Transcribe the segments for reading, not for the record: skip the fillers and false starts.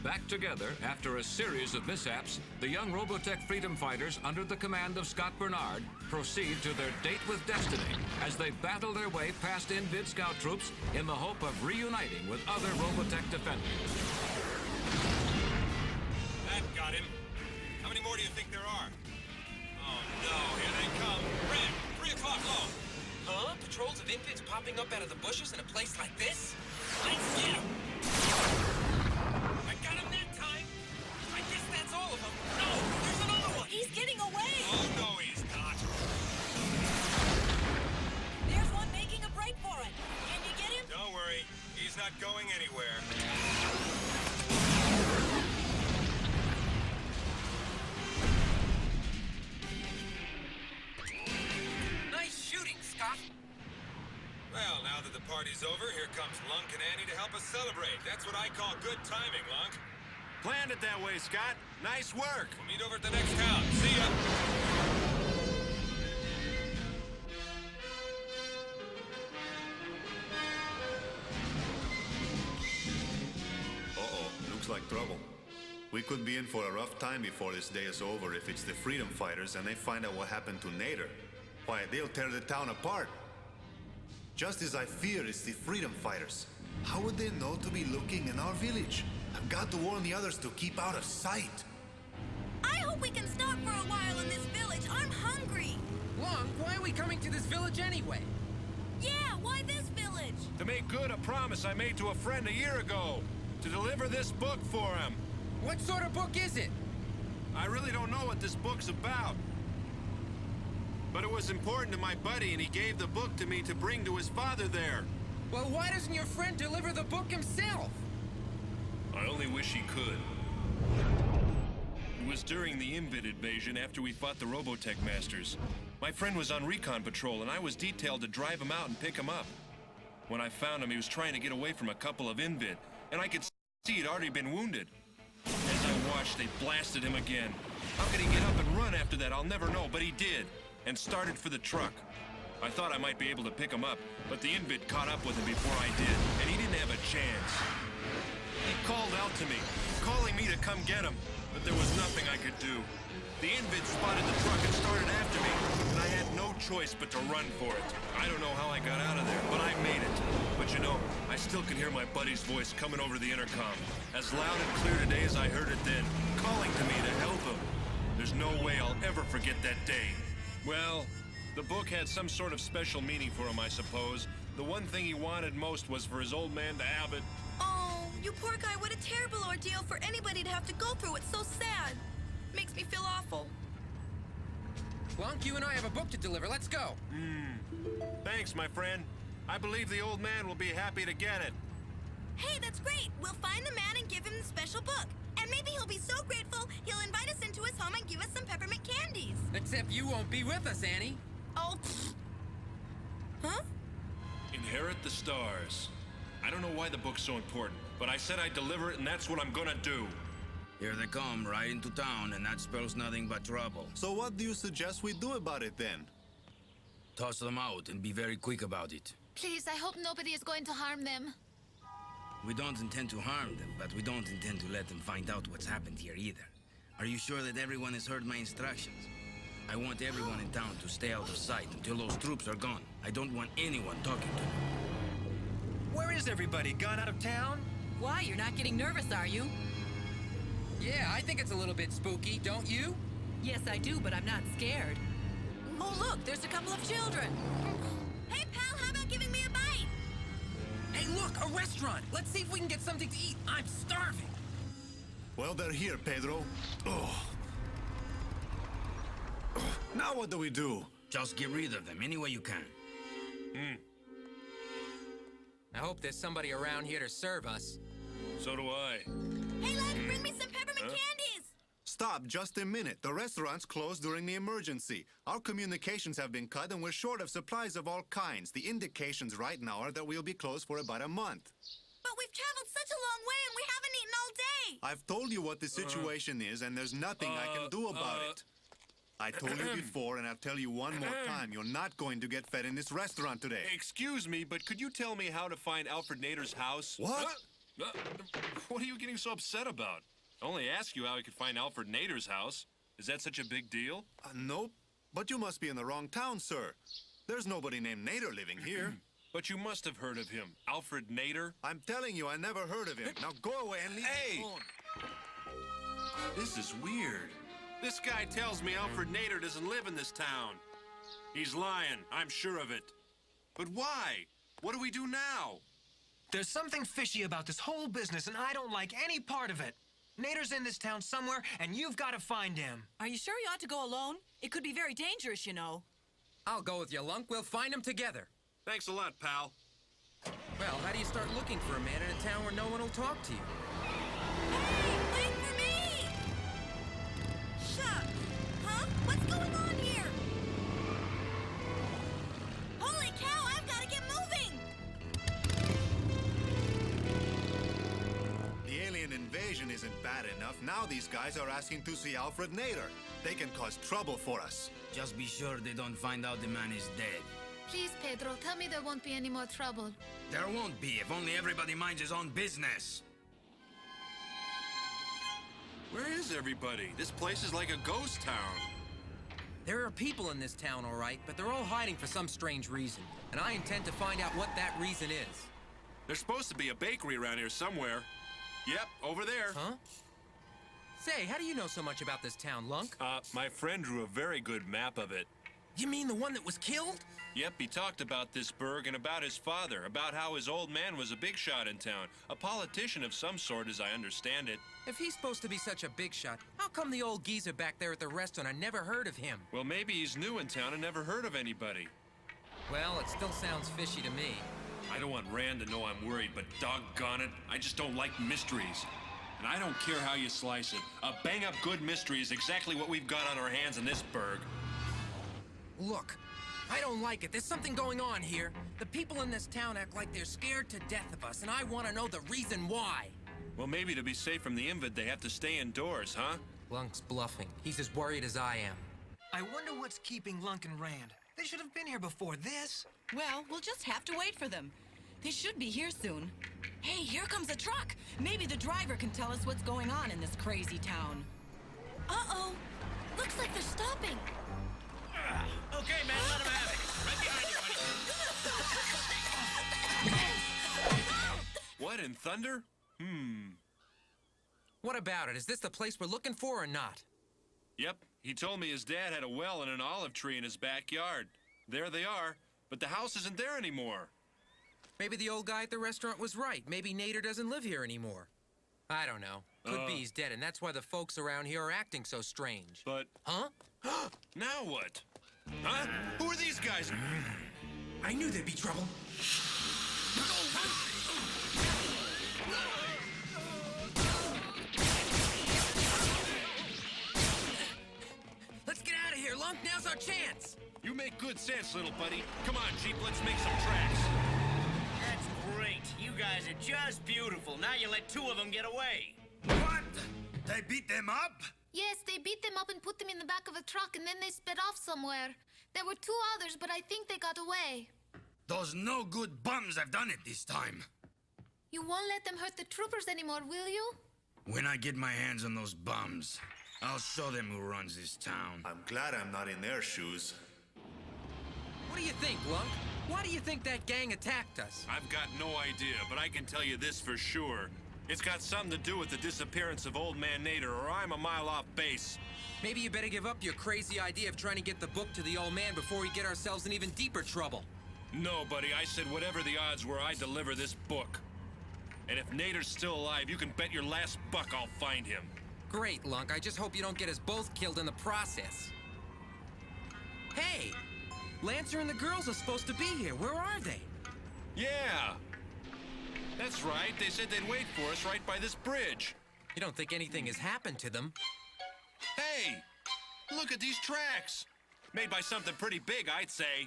Back together after a series of mishaps, the young Robotech freedom fighters under the command of Scott Bernard proceed to their date with destiny as they battle their way past Invid scout troops in the hope of reuniting with other Robotech defenders. That got him. How many more do you think there are? Oh no, here they come. Red, 3 o'clock low. Huh? Patrols of Invids popping up out of the bushes in a place like this? Let's get him! I got him that time! I guess that's all of them. No! There's another one! He's getting away! Oh no, he's not. There's one making a break for it. Can you get him? Don't worry, he's not going anywhere. Nice shooting, Scott! Well, now that the party's over, here comes Lunk and Annie to help us celebrate. That's what I call good timing, Lunk. Planned it that way, Scott. Nice work. We'll meet over at the next town. See ya! Uh-oh, looks like trouble. We could be in for a rough time before this day is over if it's the freedom fighters and they find out what happened to Nader. Why, they'll tear the town apart. Just as I fear, it's the freedom fighters. How would they know to be looking in our village? I've got to warn the others to keep out of sight. I hope we can stop for a while in this village. I'm hungry. Long, why are we coming to this village anyway? Yeah, why this village? To make good a promise I made to a friend a year ago. To deliver this book for him. What sort of book is it? I really don't know what this book's about. But it was important to my buddy, and he gave the book to me to bring to his father there. Well, why doesn't your friend deliver the book himself? I only wish he could. It was during the Invid invasion after we fought the Robotech Masters. My friend was on recon patrol, and I was detailed to drive him out and pick him up. When I found him, he was trying to get away from a couple of Invid, and I could see he'd already been wounded. As I watched, they blasted him again. How could he get up and run after that? I'll never know, but he did, and started for the truck. I thought I might be able to pick him up, but the Invid caught up with him before I did, and he didn't have a chance. He called out to me, calling me to come get him, but there was nothing I could do. The Invid spotted the truck and started after me, and I had no choice but to run for it. I don't know how I got out of there, but I made it. But you know, I still can hear my buddy's voice coming over the intercom, as loud and clear today as I heard it then, calling to me to help him. There's no way I'll ever forget that day. Well, the book had some sort of special meaning for him, I suppose. The one thing he wanted most was for his old man to have it. Oh, you poor guy, what a terrible ordeal for anybody to have to go through. It's so sad. Makes me feel awful. Long, you and I have a book to deliver. Let's go. Thanks, my friend. I believe the old man will be happy to get it. Hey, that's great. We'll find the man and give him the special book. And maybe he'll be so grateful, he'll invite us into his home and give us some peppermint candies. Except you won't be with us, Annie. Oh, huh? Inherit the stars. I don't know why the book's so important, but I said I'd deliver it, and that's what I'm gonna do. Here they come, right into town, and that spells nothing but trouble. So what do you suggest we do about it then? Toss them out and be very quick about it. Please, I hope nobody is going to harm them. We don't intend to harm them, but we don't intend to let them find out what's happened here either. Are you sure that everyone has heard my instructions? I want everyone in town to stay out of sight until those troops are gone. I don't want anyone talking to them. Where is everybody? Gone out of town? Why, you're not getting nervous, are you? Yeah, I think it's a little bit spooky, don't you? Yes, I do, but I'm not scared. Oh, look, there's a couple of children. Hey, pal, how about giving me a bite? Hey, look, a restaurant. Let's see if we can get something to eat. I'm starving. Well, they're here, Pedro. Oh. Now what do we do? Just get rid of them any way you can. I hope there's somebody around here to serve us. So do I. Hey, lad, bring me some peppermint candies. Stop just a minute. The restaurant's closed during the emergency. Our communications have been cut and we're short of supplies of all kinds. The indications right now are that we'll be closed for about a month. But we've traveled such a long way and we haven't eaten all day. I've told you what the situation is and there's nothing I can do about it. I told you before and I'll tell you one more time. You're not going to get fed in this restaurant today. Excuse me, but could you tell me how to find Alfred Nader's house? What? What are you getting so upset about? I only asked you how I could find Alfred Nader's house. Is that such a big deal? Nope. But you must be in the wrong town, sir. There's nobody named Nader living here. But you must have heard of him. Alfred Nader? I'm telling you, I never heard of him. Now go away and leave Hey! me alone. This is weird. This guy tells me Alfred Nader doesn't live in this town. He's lying. I'm sure of it. But why? What do we do now? There's something fishy about this whole business, and I don't like any part of it. Nader's in this town somewhere, and you've got to find him. Are you sure you ought to go alone? It could be very dangerous, you know. I'll go with you, Lunk. We'll find him together. Thanks a lot, pal. Well, how do you start looking for a man in a town where no one will talk to you? Hey, wait for me! Shucks. Huh? What's going on here? Holy cow, I've got to get moving! The alien invasion isn't bad enough. Now these guys are asking to see Alfred Nader. They can cause trouble for us. Just be sure they don't find out the man is dead. Please, Pedro, tell me there won't be any more trouble. There won't be if only everybody minds his own business. Where is everybody? This place is like a ghost town. There are people in this town, all right, but they're all hiding for some strange reason. And I intend to find out what that reason is. There's supposed to be a bakery around here somewhere. Yep, over there. Huh? Say, how do you know so much about this town, Lunk? My friend drew a very good map of it. You mean the one that was killed? Yep, he talked about this burg and about his father, about how his old man was a big shot in town, a politician of some sort as I understand it. If he's supposed to be such a big shot, how come the old geezer back there at the restaurant, I never heard of him? Well, maybe he's new in town and never heard of anybody. Well, it still sounds fishy to me. I don't want Rand to know I'm worried, but doggone it, I just don't like mysteries. And I don't care how you slice it. A bang-up good mystery is exactly what we've got on our hands in this burg. Look, I don't like it. There's something going on here. The people in this town act like they're scared to death of us, and I want to know the reason why. Well, maybe to be safe from the invid, they have to stay indoors, huh? Lunk's bluffing. He's as worried as I am. I wonder what's keeping Lunk and Rand. They should have been here before this. Well, we'll just have to wait for them. They should be here soon. Hey, here comes a truck. Maybe the driver can tell us what's going on in this crazy town. Uh-oh. Looks like they're stopping. Okay, man, let him have it. Right behind you, buddy. What in thunder? What about it? Is this the place we're looking for or not? Yep, he told me his dad had a well and an olive tree in his backyard. There they are, but the house isn't there anymore. Maybe the old guy at the restaurant was right. Maybe Nader doesn't live here anymore. I don't know. Could be he's dead, and that's why the folks around here are acting so strange. But... Huh? Now what? Huh? Who are these guys? I knew there'd be trouble. Let's get out of here, Lunk. Now's our chance. You make good sense, little buddy. Come on, Jeep, let's make some tracks. That's great. You guys are just beautiful. Now you let two of them get away. What? They beat them up? Yes, they beat them up and put them in the back of a truck, and then they sped off somewhere. There were two others, but I think they got away. Those no good bums have done it this time. You won't let them hurt the troopers anymore, will you? When I get my hands on those bums, I'll show them who runs this town. I'm glad I'm not in their shoes. What do you think, Lunk? Why do you think that gang attacked us? I've got no idea, but I can tell you this for sure. It's got something to do with the disappearance of Old Man Nader, or I'm a mile off base. Maybe you better give up your crazy idea of trying to get the book to the old man before we get ourselves in even deeper trouble. No, buddy, I said whatever the odds were, I'd deliver this book. And if Nader's still alive, you can bet your last buck I'll find him. Great, Lunk. I just hope you don't get us both killed in the process. Hey! Lancer and the girls are supposed to be here. Where are they? Yeah! That's right. They said they'd wait for us right by this bridge. You don't think anything has happened to them? Hey! Look at these tracks! Made by something pretty big, I'd say.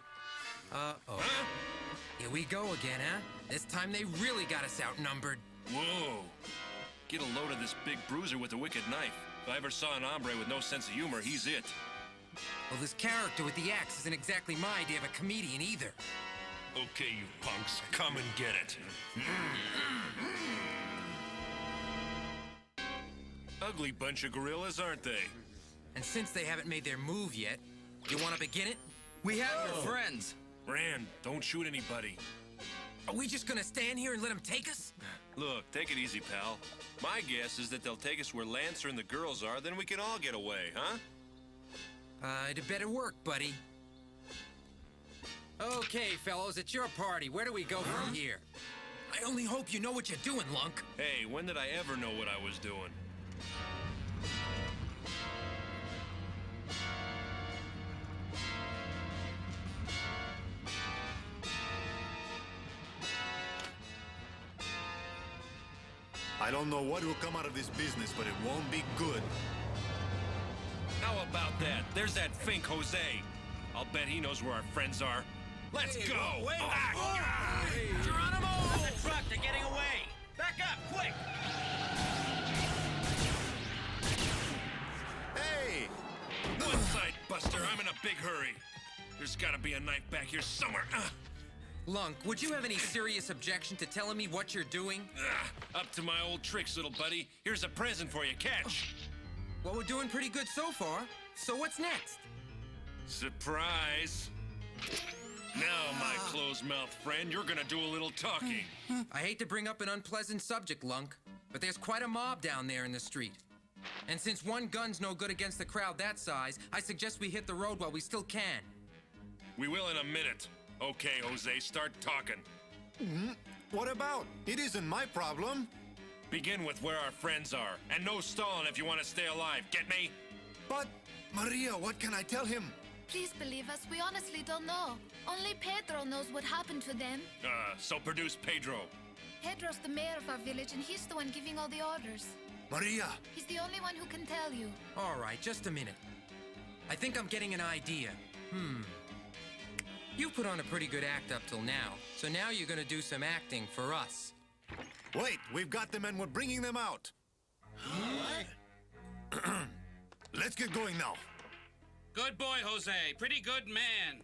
Uh-oh. Huh? Here we go again, huh? This time they really got us outnumbered. Whoa! Get a load of this big bruiser with a wicked knife. If I ever saw an hombre with no sense of humor, he's it. Well, this character with the axe isn't exactly my idea of a comedian either. Okay, you punks, come and get it. Ugly bunch of gorillas, aren't they? And since they haven't made their move yet, you want to begin it? We have your friends. Rand, don't shoot anybody. Are we just gonna stand here and let them take us? Look, take it easy, pal. My guess is that they'll take us where Lancer and the girls are, then we can all get away, huh? It better work, buddy. Okay, fellows, it's your party. Where do we go from here? I only hope you know what you're doing, Lunk. Hey, when did I ever know what I was doing? I don't know what will come out of this business, but it won't be good. How about that? There's that Fink Jose. I'll bet he knows where our friends are. Let's go! Wait back! Geronimo! The truck, they're getting away! Back up, quick! Hey! One side, Buster. I'm in a big hurry. There's gotta be a knife back here somewhere. Lunk, would you have any serious objection to telling me what you're doing? Up to my old tricks, little buddy. Here's a present for you. Catch! Well, we're doing pretty good so far. So what's next? Surprise! Now, my closed-mouthed friend, you're gonna do a little talking. I hate to bring up an unpleasant subject, Lunk, but there's quite a mob down there in the street. And since one gun's no good against a crowd that size, I suggest we hit the road while we still can. We will in a minute. Okay, Jose, start talking. What about? It isn't my problem. Begin with where our friends are, and no stalling if you want to stay alive. Get me? But, Maria, what can I tell him? Please believe us, we honestly don't know. Only Pedro knows what happened to them. So produce Pedro. Pedro's the mayor of our village, and he's the one giving all the orders. Maria! He's the only one who can tell you. All right, just a minute. I think I'm getting an idea. You put on a pretty good act up till now, so now you're gonna do some acting for us. Wait, we've got them and we're bringing them out. Let's get going now. Good boy, Jose. Pretty good man.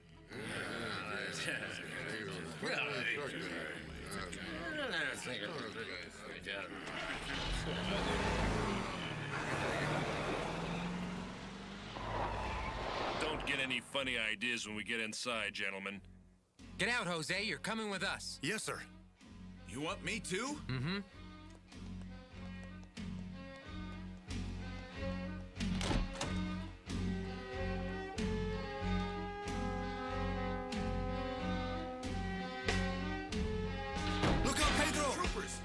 Don't get any funny ideas when we get inside, gentlemen. Get out, Jose. You're coming with us. Yes, sir. You want me to? Mm-hmm. Look out, Pedro! Troopers!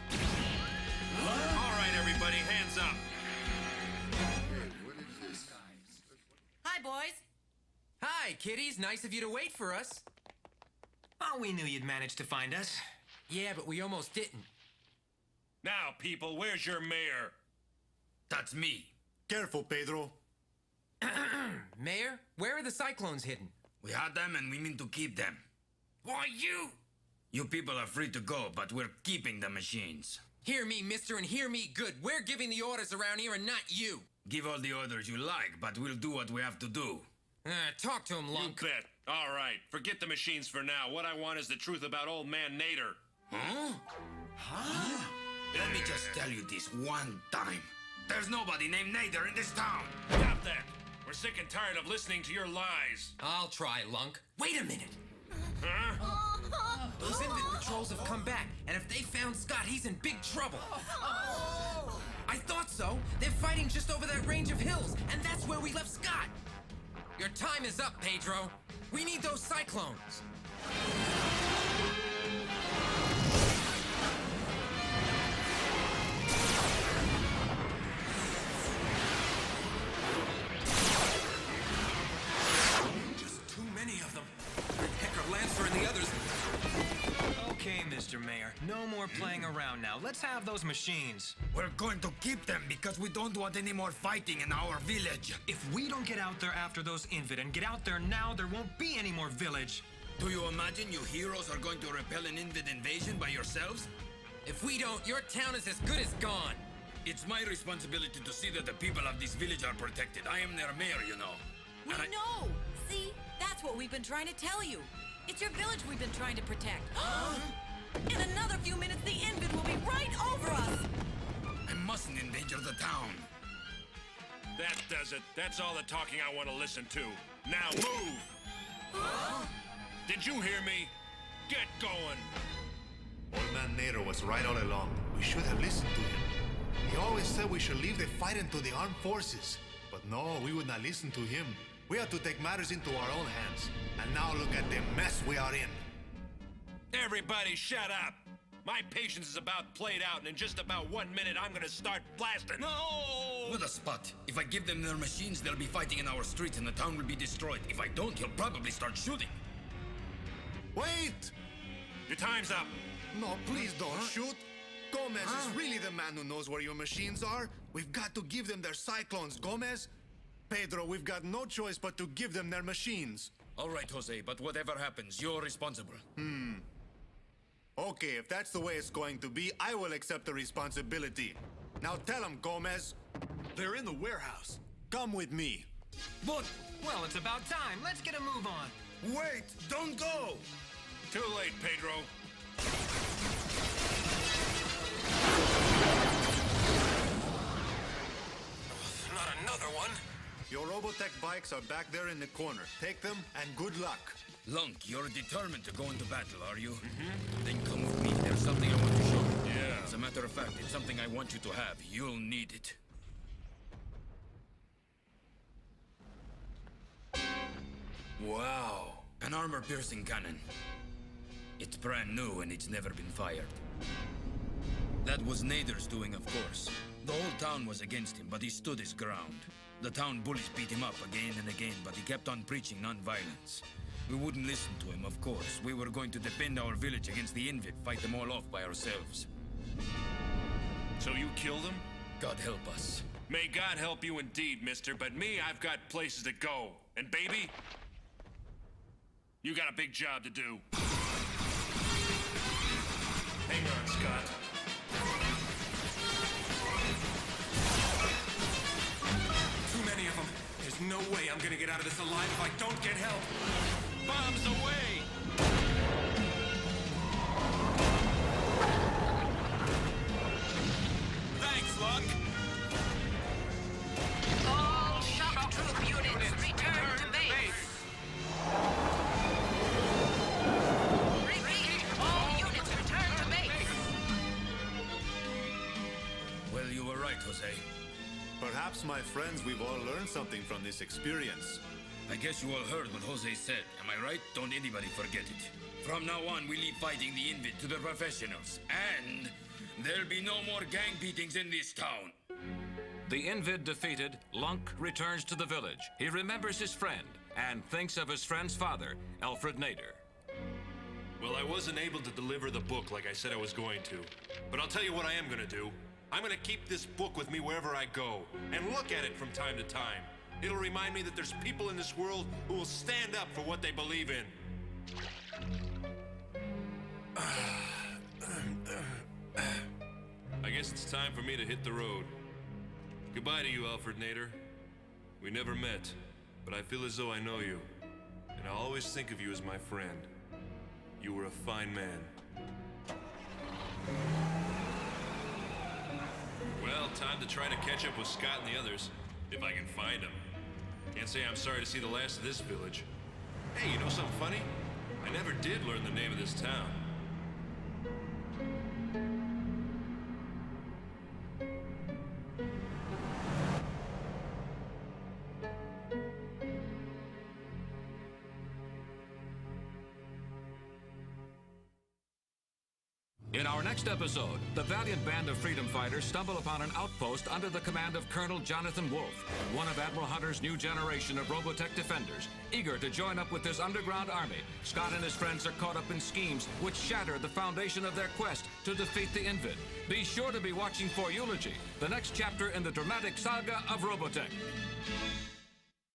All right, everybody, hands up. Hi, boys. Hi, kiddies. Nice of you to wait for us. Oh, we knew you'd manage to find us. Yeah, but we almost didn't. Now, people, where's your mayor? That's me. Careful, Pedro. Mayor, where are the cyclones hidden? We had them and we mean to keep them. Why, you? You people are free to go, but we're keeping the machines. Hear me, mister, and hear me good. We're giving the orders around here and not you. Give all the orders you like, but we'll do what we have to do. Talk to him, You Lunk. bet. All right, forget the machines for now. What I want is the truth about old man Nader. Huh? Let me just tell you this one time. There's nobody named Nader in this town. Stop that. We're sick and tired of listening to your lies. I'll try, Lunk. Wait a minute. Huh? Those Invid patrols have come back, and if they found Scott, he's in big trouble. I thought so. They're fighting just over that range of hills, and that's where we left Scott. Your time is up, Pedro. We need those cyclones. Just too many of them. Hecker, Lancer, and the others. Okay, Mr. Mayor. No more playing around now. Let's have those machines. We're going to keep them because we don't want any more fighting in our village. If we don't get out there after those Invid and get out there now, there won't be any more village. Do you imagine you heroes are going to repel an Invid invasion by yourselves? If we don't, your town is as good as gone. It's my responsibility to see that the people of this village are protected. I am their mayor, you know. We know. See? That's what we've been trying to tell you. It's your village we've been trying to protect. In another few minutes, the Invid will be right over us. I mustn't endanger the town. That does it. That's all the talking I want to listen to. Now move! Did you hear me? Get going! Old Man Nader was right all along. We should have listened to him. He always said we should leave the fighting to the armed forces. But no, we would not listen to him. We had to take matters into our own hands. And now look at the mess we are in. Everybody shut up! My patience is about played out, and in just about 1 minute, I'm gonna start blasting. No! What a spot. If I give them their machines, they'll be fighting in our streets and the town will be destroyed. If I don't, he'll probably start shooting. Wait! Your time's up. No, please don't shoot. Gomez is really the man who knows where your machines are. We've got to give them their cyclones, Gomez. Pedro, we've got no choice but to give them their machines. All right, Jose, but whatever happens, you're responsible. Okay, if that's the way it's going to be, I will accept the responsibility. Now tell them, Gomez. They're in the warehouse. Come with me. But... Well, it's about time. Let's get a move on. wait! Don't go! Too late, Pedro. Not another one. Your Robotech bikes are back there in the corner. Take them, and good luck. Lunk, you're determined to go into battle, are you? Then come with me. There's something I want to show you. Yeah. As a matter of fact, it's something I want you to have. You'll need it. Wow. An armor-piercing cannon. It's brand new and it's never been fired. That was Nader's doing, of course. The whole town was against him, but he stood his ground. The town bullies beat him up again and again, but he kept on preaching non-violence. We wouldn't listen to him, of course. We were going to defend our village against the Invid, fight them all off by ourselves. So you killed him? God help us. May God help you indeed, mister, but me, I've got places to go. And baby, you got a big job to do. Hang on, Scott. Too many of them. There's no way I'm gonna get out of this alive if I don't get help. Bombs away! Thanks, Luck. All shock troop units return to base. Repeat, all units return to base. Well, you were right, Jose. Perhaps, my friends, we've all learned something from this experience. I guess you all heard what Jose said. Am I right? Don't anybody forget it. From now on, we leave fighting the Invid to the professionals. And there'll be no more gang beatings in this town. The Invid defeated, Lunk returns to the village. He remembers his friend and thinks of his friend's father, Alfred Nader. Well, I wasn't able to deliver the book like I said I was going to. But I'll tell you what I am gonna do. I'm gonna keep this book with me wherever I go, and look at it from time to time. It'll remind me that there's people in this world who will stand up for what they believe in. I guess it's time for me to hit the road. Goodbye to you, Alfred Nader. We never met, but I feel as though I know you. And I'll always think of you as my friend. You were a fine man. Well, time to try to catch up with Scott and the others, if I can find them. Can't say I'm sorry to see the last of this village. Hey, you know something funny? I never did learn the name of this town. In our next episode, the valiant band of freedom fighters stumble upon an outpost under the command of Colonel Jonathan Wolfe, one of Admiral Hunter's new generation of Robotech defenders. Eager to join up with this underground army, Scott and his friends are caught up in schemes which shatter the foundation of their quest to defeat the Invid. Be sure to be watching for Eulogy, the next chapter in the dramatic saga of Robotech.